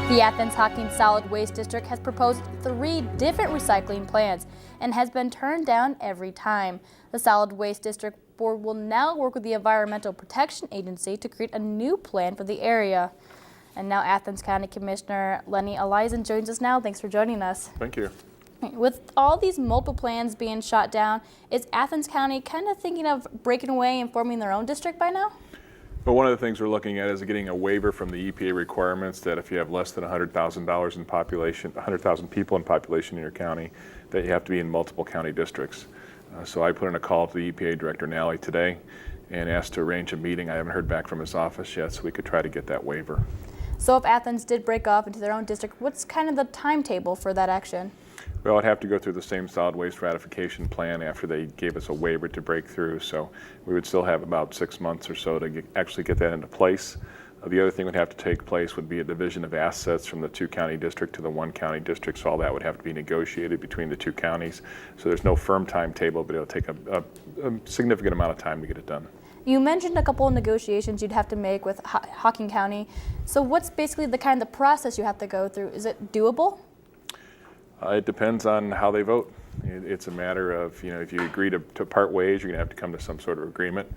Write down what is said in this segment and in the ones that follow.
The Athens Hocking Solid Waste District has proposed 3 different recycling plans and has been turned down every time. The Solid Waste District Board will now work with the Environmental Protection Agency to create a new plan for the area. And now Athens County Commissioner Eliason joins us now. Thanks for joining us. Thank you. With all these multiple plans being shot down, is Athens County kind of thinking of breaking away and forming their own district by now? Well, one of the things we're looking at is getting a waiver from the EPA requirements that if you have less than $100,000 in population, 100,000 people in population in your county, that you have to be in multiple county districts. So I put in a call to the EPA Director Nally today and asked to arrange a meeting. I haven't heard back from his office yet, so we could try to get that waiver. So if Athens did break off into their own district, what's kind of the timetable for that action? Well, I'd have to go through the same solid waste ratification plan after they gave us a waiver to break through, so we would still have about 6 months or so to actually get that into place. The other thing would have to take place would be a division of assets from the 2-county district to the 1-county district, so all that would have to be negotiated between the 2 counties. So there's no firm timetable, but it'll take a significant amount of time to get it done. You mentioned a couple of negotiations you'd have to make with Hocking County. So what's basically the process you have to go through? Is it doable? It depends on how they vote. It's a matter of, if you agree to part ways, you're going to have to come to some sort of agreement.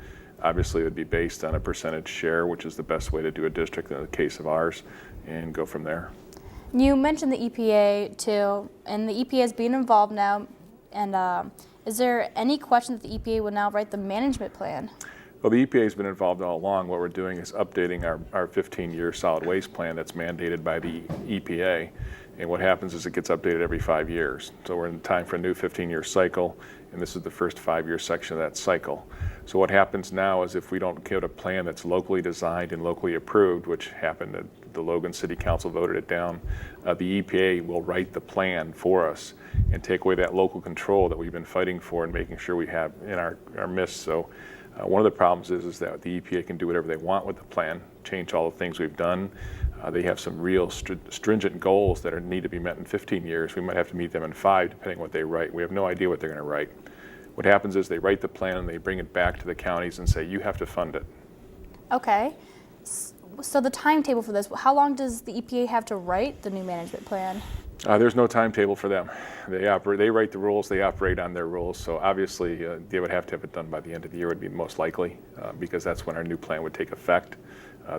Obviously, it would be based on a percentage share, which is the best way to do a district in the case of ours, and go from there. You mentioned the EPA too, and the EPA is being involved now. And is there any question that the EPA will now write the management plan? Well, the EPA has been involved all along. What we're doing is updating our 15-year solid waste plan that's mandated by the EPA. And what happens is it gets updated every 5 years. So we're in time for a new 15-year cycle, and this is the first 5-year section of that cycle. So what happens now is if we don't get a plan that's locally designed and locally approved, which happened at the Logan City Council voted it down, the EPA will write the plan for us and take away that local control that we've been fighting for and making sure we have in our midst. So one of the problems is that the EPA can do whatever they want with the plan, change all the things we've done. They have some real stringent goals that need to be met in 15 years. We might have to meet them in 5, depending on what they write. We have no idea what they're going to write. What happens is they write the plan and they bring it back to the counties and say, you have to fund it. Okay. So the timetable for this, how long does the EPA have to write the new management plan? There's no timetable for them. They write the rules, they operate on their rules, so obviously they would have to have it done by the end of the year would be most likely, because that's when our new plan would take effect.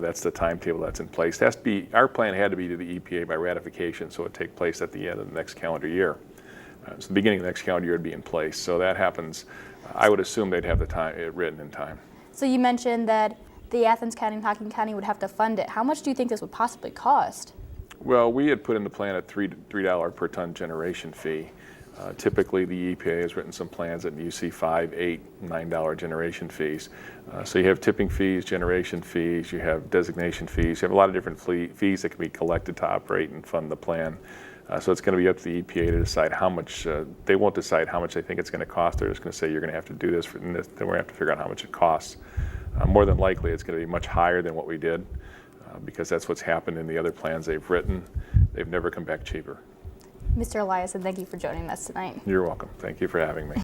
That's the timetable that's in place. It has to be, our plan had to be to the EPA by ratification, so it would take place at the end of the next calendar year. So the beginning of the next calendar year would be in place. So that happens, I would assume they'd have it written in time. So you mentioned that the Athens County and Hocking County would have to fund it. How much do you think this would possibly cost? Well, we had put in the plan a $3 per ton generation fee. Typically, the EPA has written some plans that you see $5, $8, $9 generation fees. So you have tipping fees, generation fees, you have designation fees, you have a lot of different fees that can be collected to operate and fund the plan. So it's going to be up to the EPA to decide how much, they won't decide how much they think it's going to cost. They're just going to say you're going to have to do this, and then we're going to have to figure out how much it costs. More than likely, it's going to be much higher than what we did, because that's what's happened in the other plans they've written. They've never come back cheaper. Mr. Eliason, thank you for joining us tonight. You're welcome. Thank you for having me.